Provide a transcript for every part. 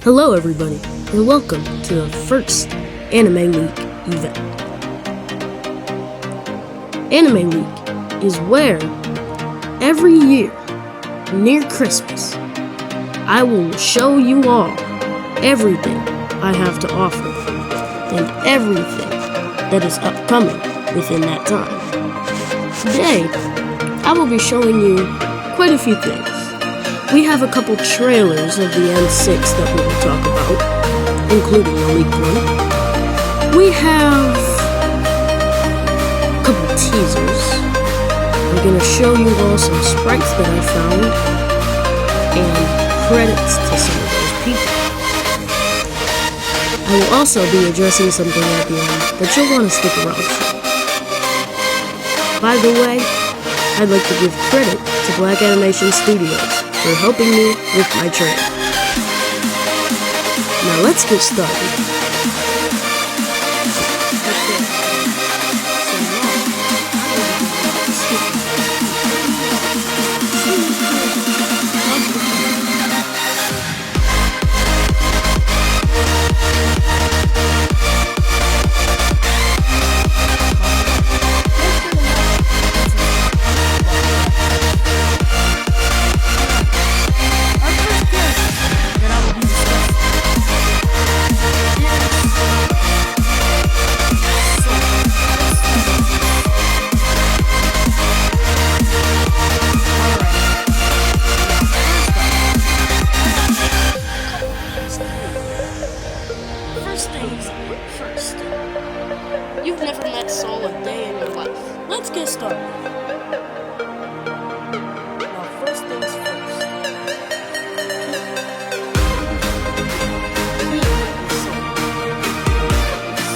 Hello everybody, and welcome to the first Animeleak Event. Animeleak is where, every year, near Christmas, I will show you all everything I have to offer, and everything that is upcoming within that time. Today, I will be showing you quite a few things. We have a couple trailers of the N6 that we will talk about, including a leaked one. We have a couple teasers. I'm going to show you all some sprites that I found, and credits to some of those people. I will also be addressing something at the end that you'll want to stick around for. By the way, I'd like to give credit to Black Animation Studios for helping me with my trailer. Now let's get started. First, you've never met Saul a day in your life. Let's get started. Now, first things first.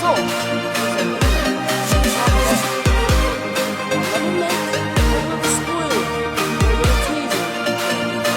Saul is a let me make a little spoiler, a little teaser, a little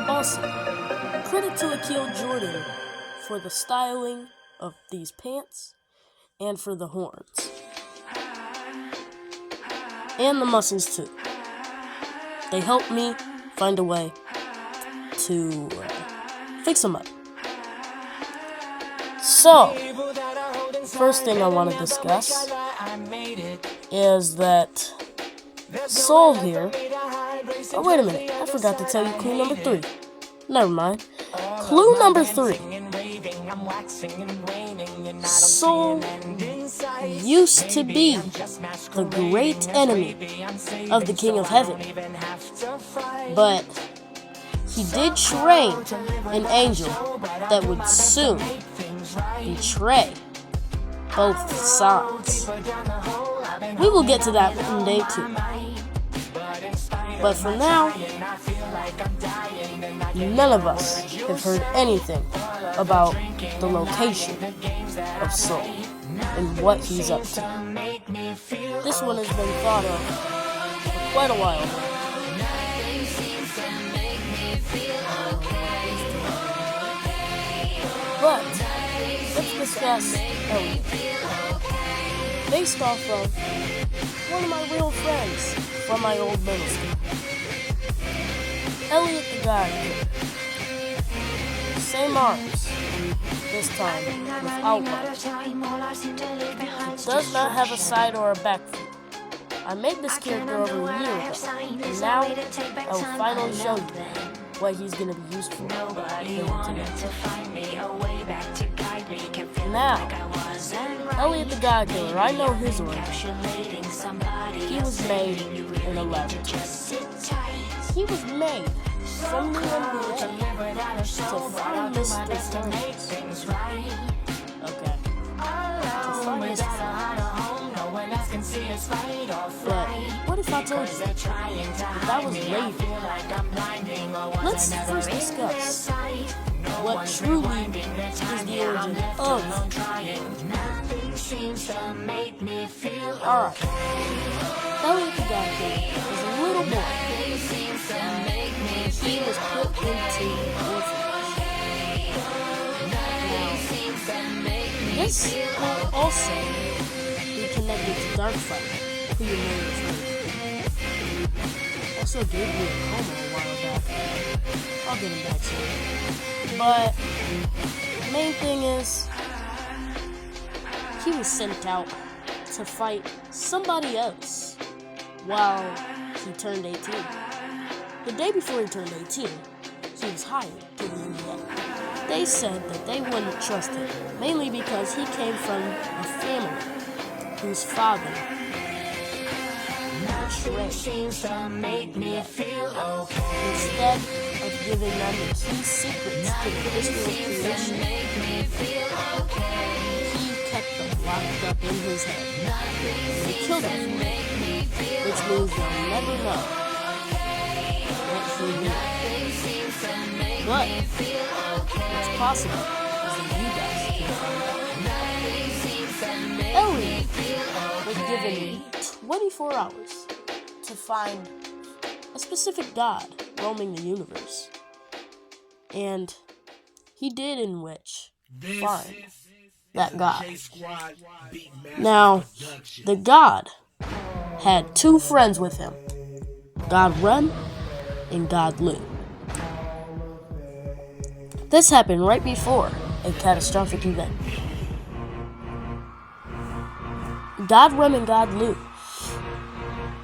Also, credit to Akil Jordan for the styling of these pants and for the horns. And the muscles too. They helped me find a way to fix them up. So, first thing I want to discuss is that Saul here. Oh, wait a minute. I forgot to tell you clue number 3. Never mind. Clue number 3. Saul used to be the great enemy of the King of Heaven. But he did train an angel that would soon betray both sides. We will get to that in day 2. But for now, none of us have heard anything about the location of Soul and what he's up to. This one has been thought of for quite a while now. But let's discuss Elliot. Based off of one of my real friends from my old middle school. Elliot the guy. Same arms, this time without legs. Does not have a side or a back foot. I made this character over a year ago, and now I will finally show you what he's going to be used for. Now, Elliot the God Killer, I know his origin. He was made in a laboratory. He was made from the NBA to find Mr. Turns. Okay. To find Mr. But what if I told you that was later? Let's first discuss what truly is the origin of. Alright. Elliot the God Killer was a little boy. He was put into orphanage. Now, this will also be connected to Darkfire, who you may have heard. Also gave me a coma a while back. I'll get him back soon. But the main thing is, he was sent out to fight somebody else while he turned 18. The day before he turned 18, he was hired to the NBA. They said that they wouldn't trust him, mainly because he came from a family whose father betrayed. Instead of giving them the key secrets to the history of creation, he kept them locked up in his head. He killed them, which means they'll never know. But it's possible, as you guys can find out. Elliot was given 24 hours to find a specific god roaming the universe. And he did in which find that god. Now, the god had two friends with him, God Rem and God Lou. This happened right before a catastrophic event. God Rem and God Lou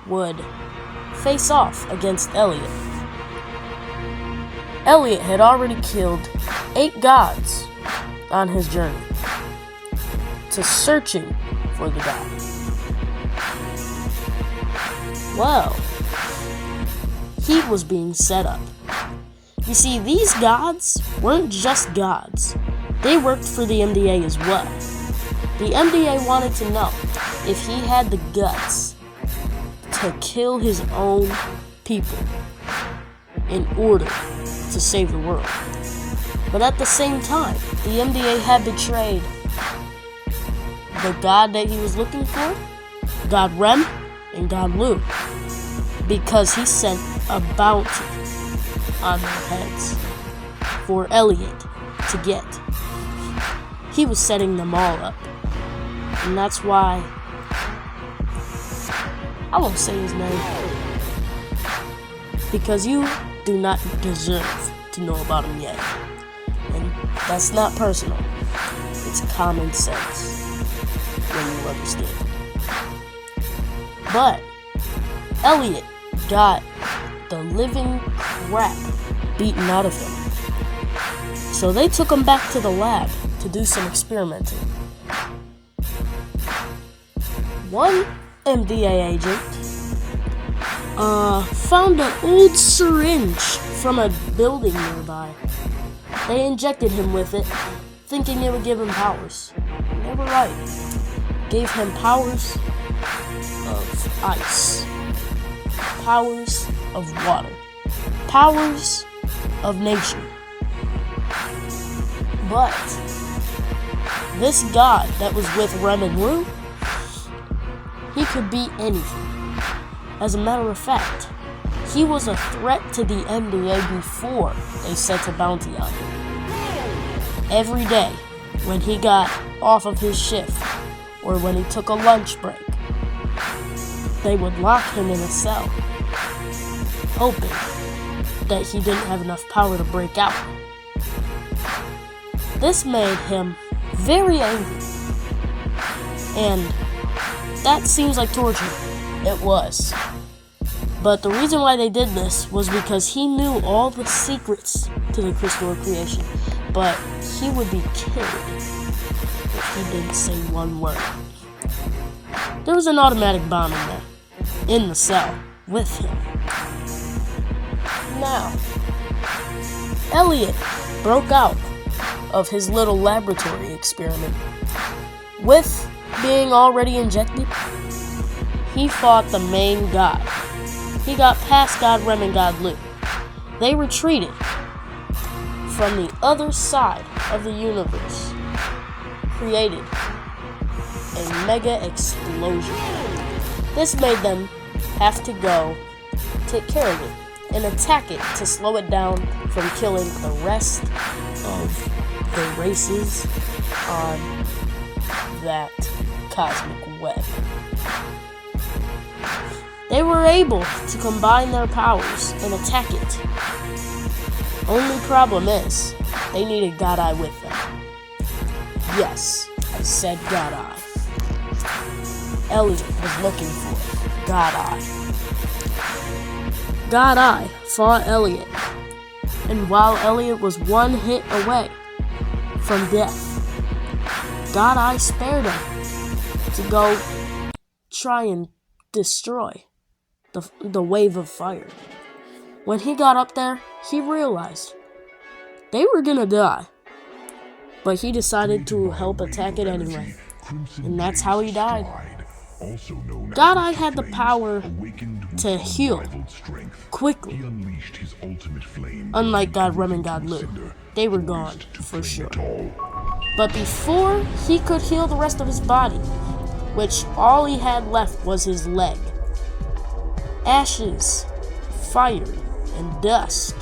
would face off against Elliot. Elliot had already killed 8 gods on his journey to searching for the god. Well, he was being set up. You see, these gods weren't just gods. They worked for the MDA as well. The MDA wanted to know if he had the guts to kill his own people in order to save the world. But at the same time, the MDA had betrayed the god that he was looking for, God Rem and God Lou, because he sent a bounty on their heads for Elliot to get. He was setting them all up. And that's why I won't say his name, because you do not deserve to know about him yet. And that's not personal. It's common sense when you understand. But Elliot got the living crap beaten out of him. So they took him back to the lab to do some experimenting. One MDA agent found an old syringe from a building nearby. They injected him with it, thinking it would give him powers. They were right. Gave him powers of ice, powers of water, powers of nature. But this god that was with Rem and Lou, he could beat anything. As a matter of fact, he was a threat to the NBA before they set a bounty on him. Every day, when he got off of his shift, or when he took a lunch break, they would lock him in a cell, hoping that he didn't have enough power to break out. This made him very angry, and that seems like torture. It was. But the reason why they did this was because he knew all the secrets to the crystal of creation, but he would be killed if he didn't say one word. There was an automatic bomb in there, in the cell, with him. Now, Elliot broke out of his little laboratory experiment. With being already injected, he fought the main god. He got past God Rem and God Lou. They retreated from the other side of the universe, created a mega explosion. This made them have to go take care of it and attack it to slow it down from killing the rest of the races on that cosmic web. They were able to combine their powers and attack it. Only problem is, they needed God Eye with them. Yes, I said God Eye. Elliot was looking for God Eye. God Eye fought Elliot, and while Elliot was one hit away from death, God Eye spared him to go try and destroy the wave of fire. When he got up there, he realized they were gonna die, but he decided to help attack it anyway, and that's how he died. God Eye had the power to heal quickly, unlike God Rem and God Lou. They were gone for sure. But before he could heal the rest of his body, which all he had left was his leg, ashes, fire, and dust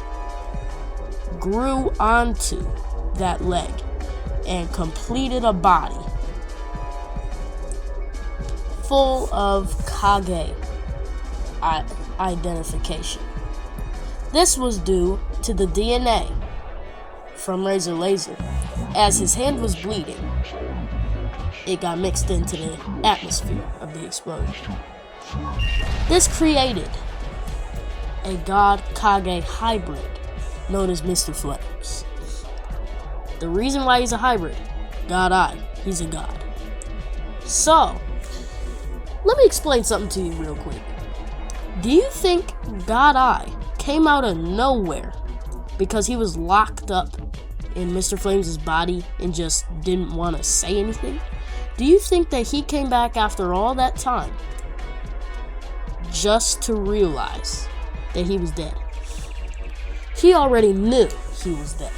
grew onto that leg and completed a body full of Kage identification. This was due to the DNA from Razor Laser. As his hand was bleeding, it got mixed into the atmosphere of the explosion. This created a God Kage hybrid known as Mr. Flames. The reason why he's a hybrid, God Eye, he's a god. So, let me explain something to you real quick. Do you think God Eye came out of nowhere because he was locked up in Mr. Flames' body and just didn't want to say anything? Do you think that he came back after all that time just to realize that he was dead? He already knew he was dead.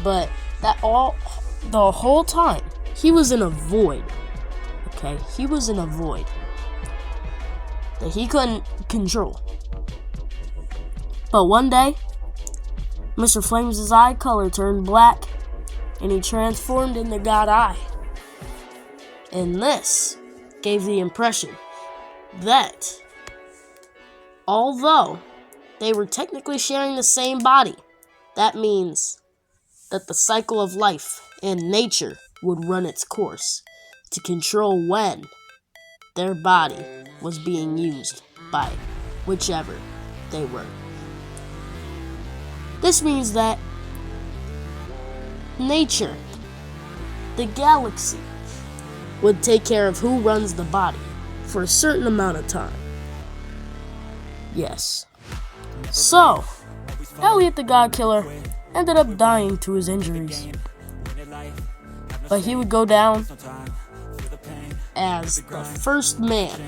But the whole time, he was in a void. Okay? He was in a void that he couldn't control. But one day, Mr. Flames' eye color turned black, and he transformed into God Eye. And this gave the impression that, although they were technically sharing the same body, that means that the cycle of life and nature would run its course to control when their body was being used by whichever they were. This means that nature, the galaxy, would take care of who runs the body for a certain amount of time. Yes. So, Elliot the God Killer ended up dying to his injuries. But he would go down as the first man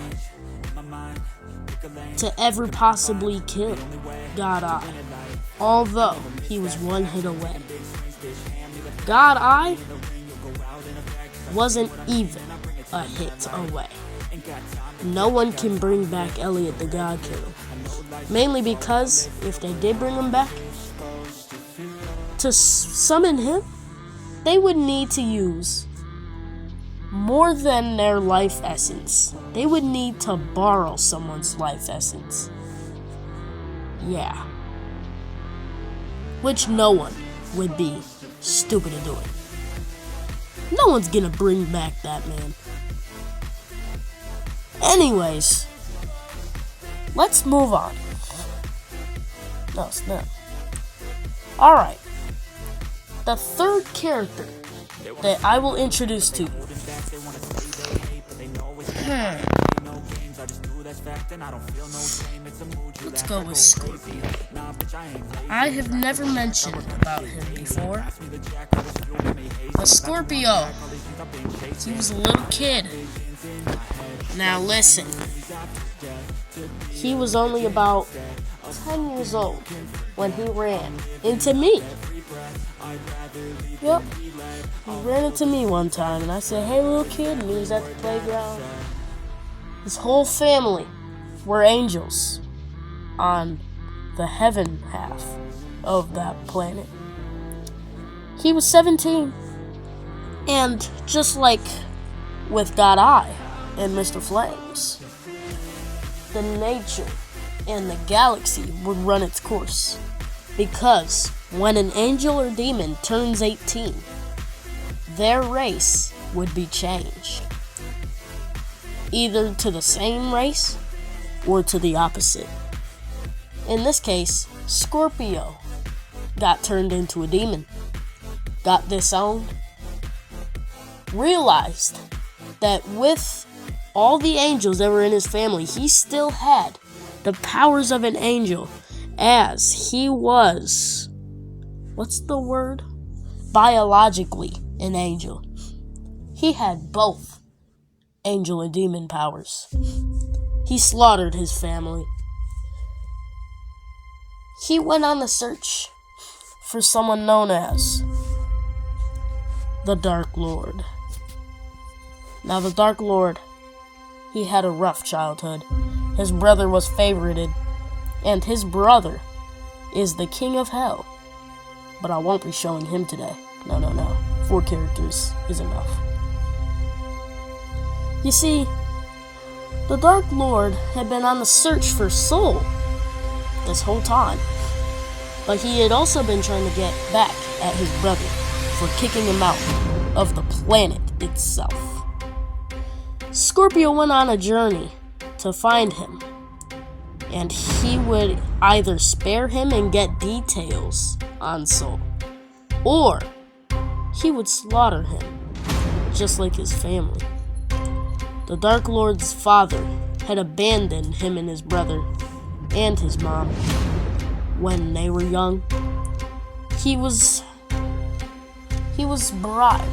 to ever possibly kill God Eye, although he was one hit away. God Eye wasn't even a hit away. No one can bring back Elliot the God Killer. Mainly because if they did bring him back, to summon him, they would need to use more than their life essence. They would need to borrow someone's life essence. Yeah. Which no one would be stupid to do it. No one's gonna bring back that man. Anyways, let's move on. No, snap. Alright. The third character that I will introduce to you. Let's go with Scorpio. I have never mentioned about him before. But Scorpio, he was a little kid. Now listen, he was only about 10 years old when he ran into me. Yep, he ran into me one time and I said, "Hey little kid," and he was at the playground. His whole family were angels on the heaven half of that planet. He was 17, and just like with God Eye and Mr. Flames, the nature and the galaxy would run its course, because when an angel or demon turns 18, their race would be changed, either to the same race or to the opposite. In this case, Scorpio got turned into a demon, got disowned, realized that with all the angels that were in his family, he still had the powers of an angel, as he was, what's the word? Biologically an angel. He had both angel and demon powers. He slaughtered his family. He went on the search for someone known as the Dark Lord. Now the Dark Lord, he had a rough childhood. His brother was favorited, and his brother is the King of Hell. But I won't be showing him today. No. 4 characters is enough. You see, the Dark Lord had been on the search for Soul this whole time, but he had also been trying to get back at his brother for kicking him out of the planet itself. Scorpio went on a journey to find him, and he would either spare him and get details on Soul, or he would slaughter him, just like his family. The Dark Lord's father had abandoned him and his brother and his mom when they were young. He was bribed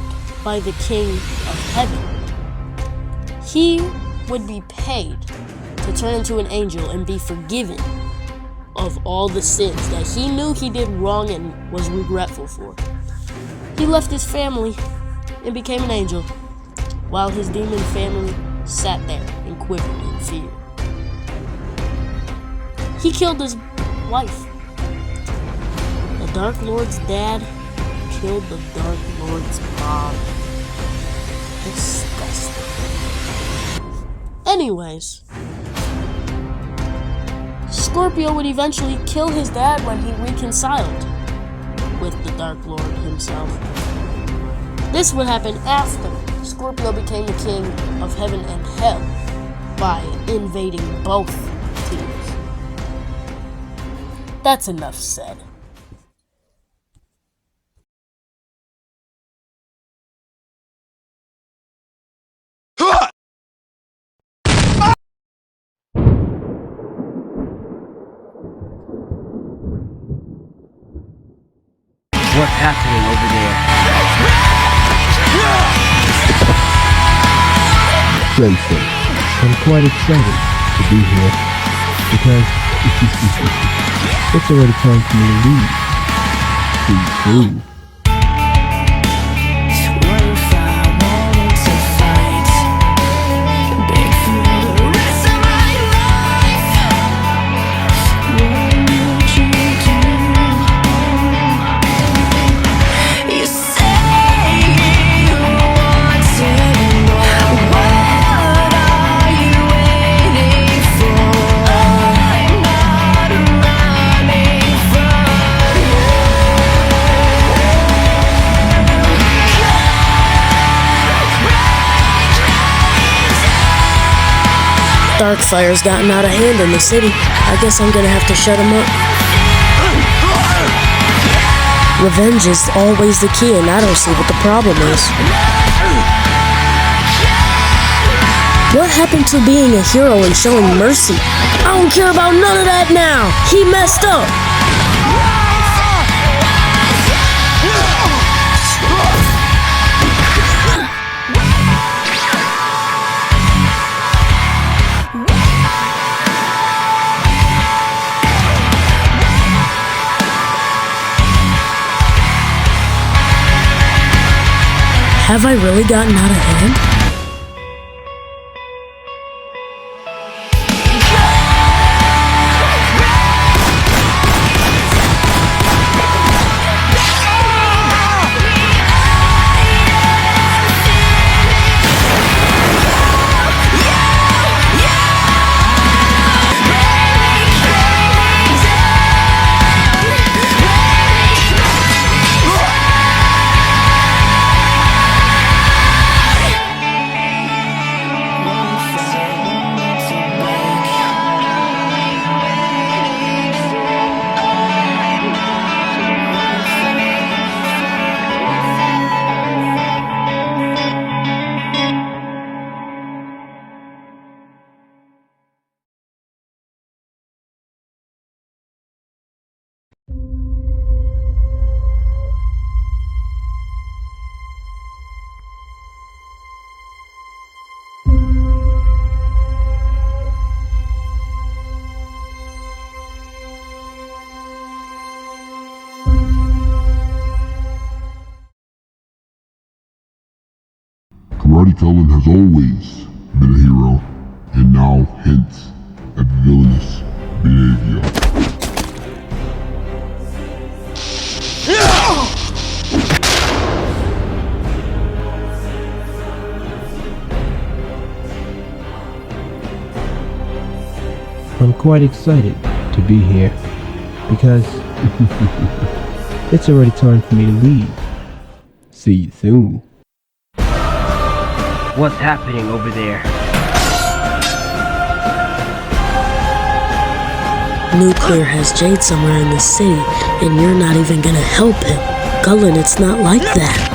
by the King of Heaven. He would be paid to turn into an angel and be forgiven of all the sins that he knew he did wrong and was regretful for. He left his family and became an angel, while his demon family sat there and quivered in fear. He killed his wife. The Dark Lord's dad killed the Dark Lord's mom. Disgusting. Anyways, Scorpio would eventually kill his dad when he reconciled with the Dark Lord himself. This would happen after Scorpio became the King of Heaven and Hell by invading both teams. That's enough said. What's happening over there? Jason, I'm quite excited to be here because it's already time for me to leave. Please do. Darkfire's gotten out of hand in the city. I guess I'm gonna have to shut him up. Revenge is always the key, and I don't see what the problem is. What happened to being a hero and showing mercy? I don't care about none of that now. He messed up. Have I really gotten out of hand? Karate Cullen has always been a hero, and now hints at villainous behavior. I'm quite excited to be here because it's already time for me to leave. See you soon. What's happening over there? Nuclear has Jade somewhere in the city, and you're not even gonna help him. Cullen, it's not like that.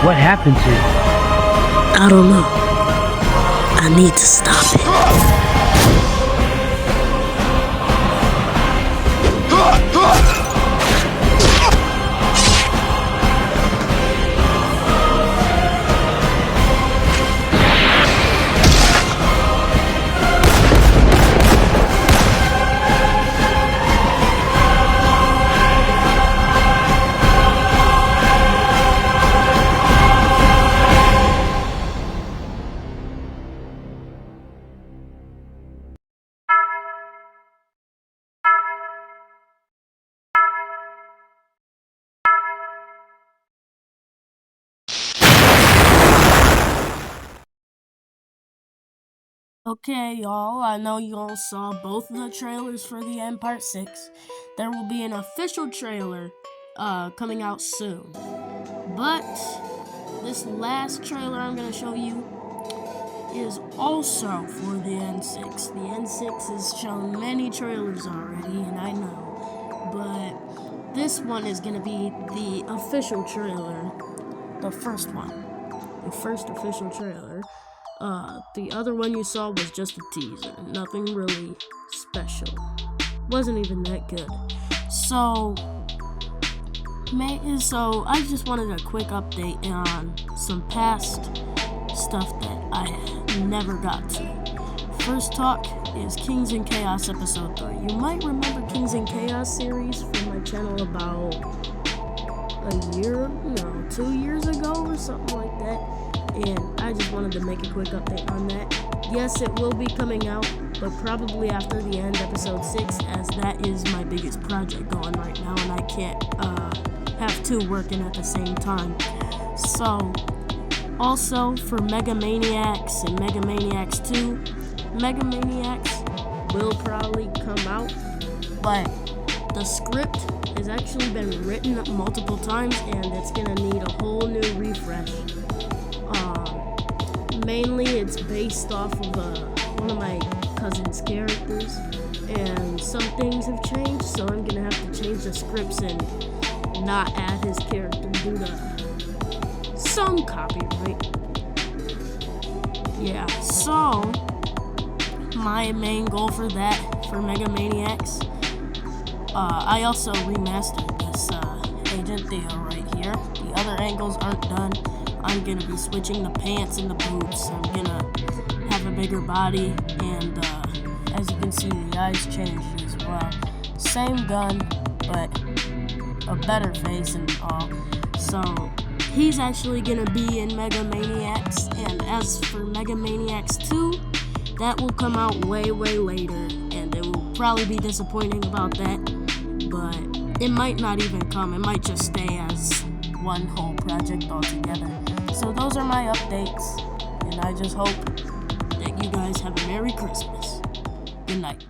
What happened to you? I don't know. I need to stop it. Okay, y'all, I know you all saw both of the trailers for the end part 6. There will be an official trailer coming out soon. But this last trailer I'm going to show you is also for the N6. The N6 has shown many trailers already, and I know. But this one is going to be the official trailer, the first one. The first official trailer. The other one you saw was just a teaser. Nothing really special. Wasn't even that good. So I just wanted a quick update on some past stuff that I never got to. First talk is Kings and Chaos Episode 3. You might remember Kings and Chaos series from my channel about 2 years ago or something like that. And I just wanted to make a quick update on that. Yes, it will be coming out, but probably after the end, episode 6, as that is my biggest project going right now, and I can't have two working at the same time. So, also for Mega Maniacs and Mega Maniacs 2, Mega Maniacs will probably come out, but the script has actually been written multiple times, and it's gonna need a whole new refresh. mainly it's based off of one of my cousin's characters, and some things have changed, so I'm gonna have to change the scripts and not add his character due to some copyright. Yeah, so my main goal for that, for Mega Maniacs, I also remastered this Agent Theo right here. The other angles aren't done. I'm gonna be switching the pants and the boots. I'm gonna have a bigger body, and as you can see, the eyes changed as well. Same gun, but a better face and all. So he's actually gonna be in Mega Maniacs, and as for Mega Maniacs 2, that will come out way later, and it will probably be disappointing about that, but it might not even come. It might just stay as one whole project altogether. So those are my updates, and I just hope that you guys have a Merry Christmas. Good night.